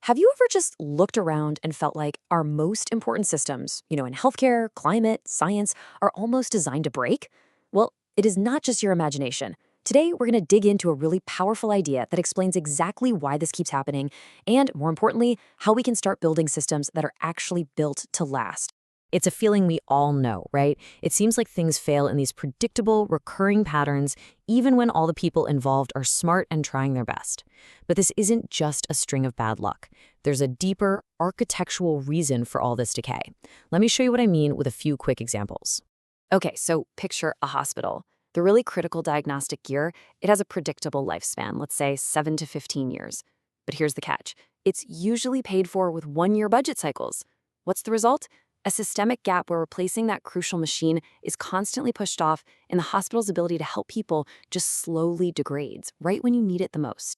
Have you ever just looked around and felt like our most important systems, in healthcare, climate, science, are almost designed to break? Well, it is not just your imagination. Today, we're going to dig into a really powerful idea that explains exactly why this keeps happening, and more importantly, how we can start building systems that are actually built to last. It's a feeling we all know, right? It seems like things fail in these predictable, recurring patterns, even when all the people involved are smart and trying their best. But this isn't just a string of bad luck. There's a deeper, architectural reason for all this decay. Let me show you what I mean with a few quick examples. Okay, so picture a hospital. The really critical diagnostic gear, it has a predictable lifespan, let's say 7 to 15 years. But here's the catch. It's usually paid for with one-year budget cycles. What's the result? A systemic gap where replacing that crucial machine is constantly pushed off, and the hospital's ability to help people just slowly degrades right when you need it the most.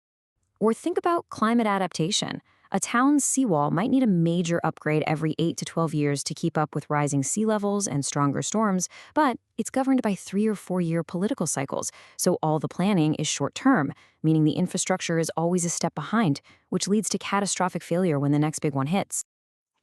Or think about climate adaptation. A town's seawall might need a major upgrade every 8 to 12 years to keep up with rising sea levels and stronger storms, but it's governed by 3 or 4 year political cycles, so all the planning is short-term, meaning the infrastructure is always a step behind, which leads to catastrophic failure when the next big one hits.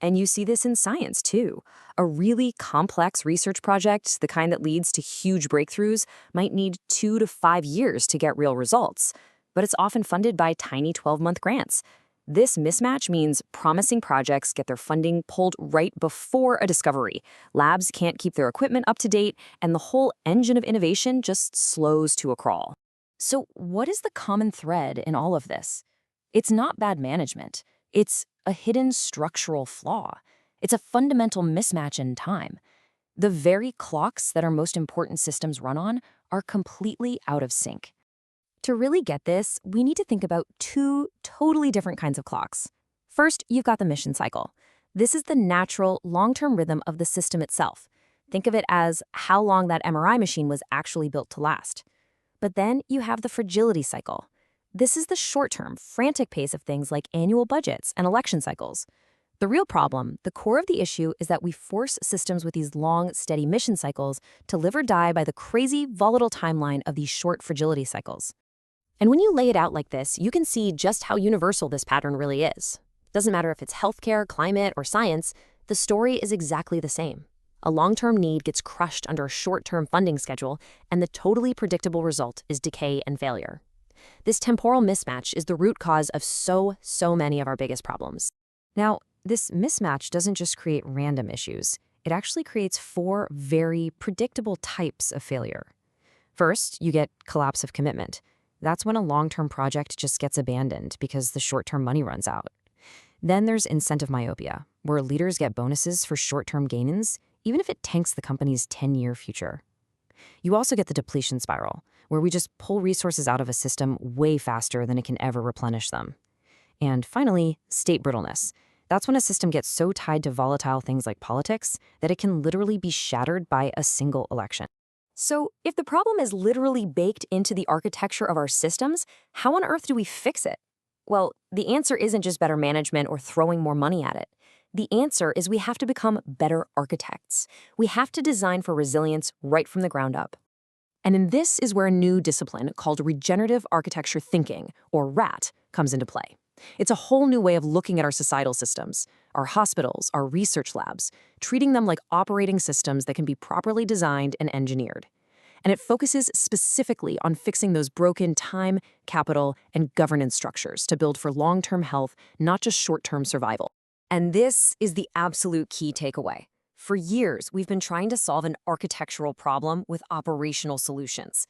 And you see this in science, too. A really complex research project, the kind that leads to huge breakthroughs, might need 2 to 5 years to get real results, but it's often funded by tiny 12-month grants. This mismatch means promising projects get their funding pulled right before a discovery. Labs can't keep their equipment up to date, and the whole engine of innovation just slows to a crawl. So what is the common thread in all of this? It's not bad management. It's a hidden structural flaw. It's a fundamental mismatch in time. The very clocks that our most important systems run on are completely out of sync. To really get this, we need to think about two totally different kinds of clocks. First, you've got the mission cycle. This is the natural, long-term rhythm of the system itself. Think of it as how long that MRI machine was actually built to last. But then you have the fragility cycle. This is the short-term, frantic pace of things like annual budgets and election cycles. The real problem, the core of the issue, is that we force systems with these long, steady mission cycles to live or die by the crazy, volatile timeline of these short fragility cycles. And when you lay it out like this, you can see just how universal this pattern really is. Doesn't matter if it's healthcare, climate, or science, the story is exactly the same. A long-term need gets crushed under a short-term funding schedule, and the totally predictable result is decay and failure. This temporal mismatch is the root cause of so many of our biggest problems. Now, this mismatch doesn't just create random issues. It actually creates 4 very predictable types of failure. First, you get collapse of commitment. That's when a long-term project just gets abandoned because the short-term money runs out. Then there's incentive myopia, where leaders get bonuses for short-term gains, even if it tanks the company's 10-year future. You also get the depletion spiral, where we just pull resources out of a system way faster than it can ever replenish them. And finally, state brittleness. That's when a system gets so tied to volatile things like politics that it can literally be shattered by a single election. So if the problem is literally baked into the architecture of our systems, how on earth do we fix it? Well, the answer isn't just better management or throwing more money at it. The answer is we have to become better architects. We have to design for resilience right from the ground up. And this is where a new discipline called Regenerative Architecture Thinking, or RAT, comes into play. It's a whole new way of looking at our societal systems, our hospitals, our research labs, treating them like operating systems that can be properly designed and engineered. And it focuses specifically on fixing those broken time, capital, and governance structures to build for long-term health, not just short-term survival. And this is the absolute key takeaway. For years, we've been trying to solve an architectural problem with operational solutions.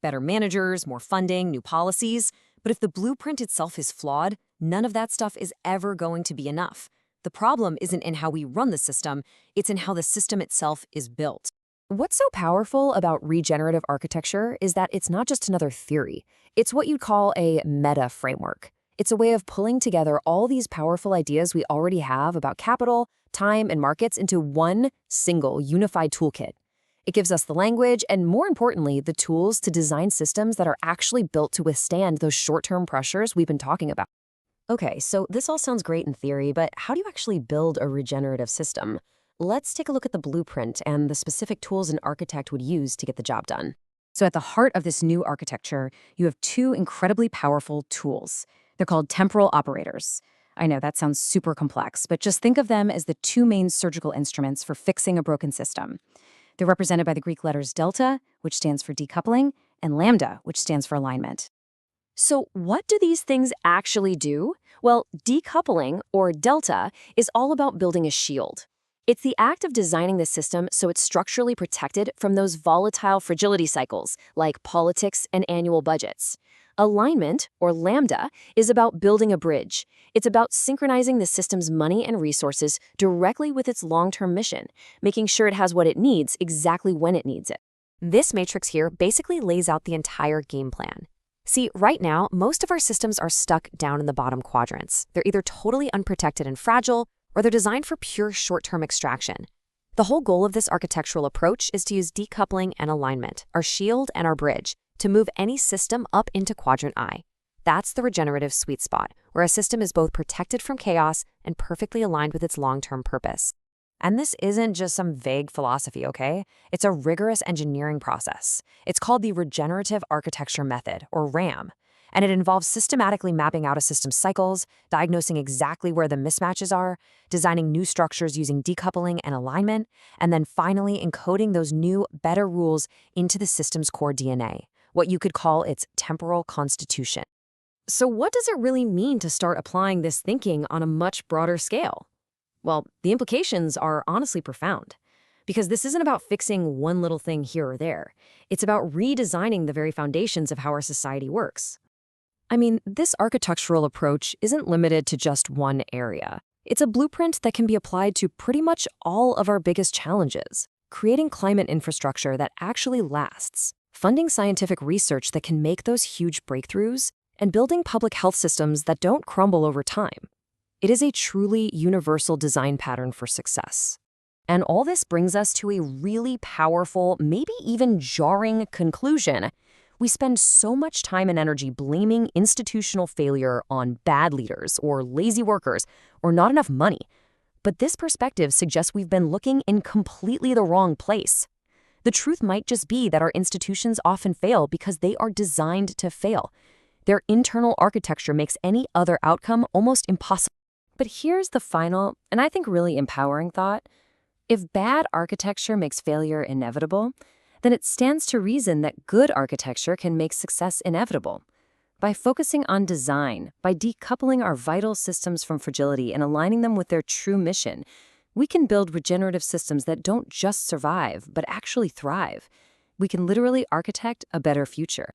Better managers, more funding, new policies. But if the blueprint itself is flawed, none of that stuff is ever going to be enough. The problem isn't in how we run the system, it's in how the system itself is built. What's so powerful about regenerative architecture is that it's not just another theory. It's what you'd call a meta framework. It's a way of pulling together all these powerful ideas we already have about capital, time, and markets into one single unified toolkit. It gives us the language and, more importantly, the tools to design systems that are actually built to withstand those short-term pressures we've been talking about. Okay, so this all sounds great in theory, but how do you actually build a regenerative system? Let's take a look at the blueprint and the specific tools an architect would use to get the job done. So at the heart of this new architecture, you have 2 incredibly powerful tools. They're called temporal operators. I know that sounds super complex, but just think of them as the two main surgical instruments for fixing a broken system. They're represented by the Greek letters delta, which stands for decoupling, and lambda, which stands for alignment. So, what do these things actually do? Well, decoupling, or delta, is all about building a shield. It's the act of designing the system so it's structurally protected from those volatile fragility cycles, like politics and annual budgets. Alignment, or lambda, is about building a bridge. It's about synchronizing the system's money and resources directly with its long-term mission, making sure it has what it needs exactly when it needs it. This matrix here basically lays out the entire game plan. See, right now, most of our systems are stuck down in the bottom quadrants. They're either totally unprotected and fragile, or they're designed for pure short-term extraction. The whole goal of this architectural approach is to use decoupling and alignment, our shield and our bridge, to move any system up into quadrant I. That's the regenerative sweet spot, where a system is both protected from chaos and perfectly aligned with its long-term purpose. And this isn't just some vague philosophy, okay? It's a rigorous engineering process. It's called the Regenerative Architecture Method, or RAM, and it involves systematically mapping out a system's cycles, diagnosing exactly where the mismatches are, designing new structures using decoupling and alignment, and then finally encoding those new, better rules into the system's core DNA, what you could call its temporal constitution. So what does it really mean to start applying this thinking on a much broader scale? Well, the implications are honestly profound, because this isn't about fixing one little thing here or there. It's about redesigning the very foundations of how our society works. I mean, this architectural approach isn't limited to just one area. It's a blueprint that can be applied to pretty much all of our biggest challenges, creating climate infrastructure that actually lasts, funding scientific research that can make those huge breakthroughs, and building public health systems that don't crumble over time. It is a truly universal design pattern for success. And all this brings us to a really powerful, maybe even jarring conclusion. We spend so much time and energy blaming institutional failure on bad leaders or lazy workers or not enough money. But this perspective suggests we've been looking in completely the wrong place. The truth might just be that our institutions often fail because they are designed to fail. Their internal architecture makes any other outcome almost impossible. But here's the final, and I think really empowering thought. If bad architecture makes failure inevitable, then it stands to reason that good architecture can make success inevitable. By focusing on design, by decoupling our vital systems from fragility and aligning them with their true mission, we can build regenerative systems that don't just survive, but actually thrive. We can literally architect a better future.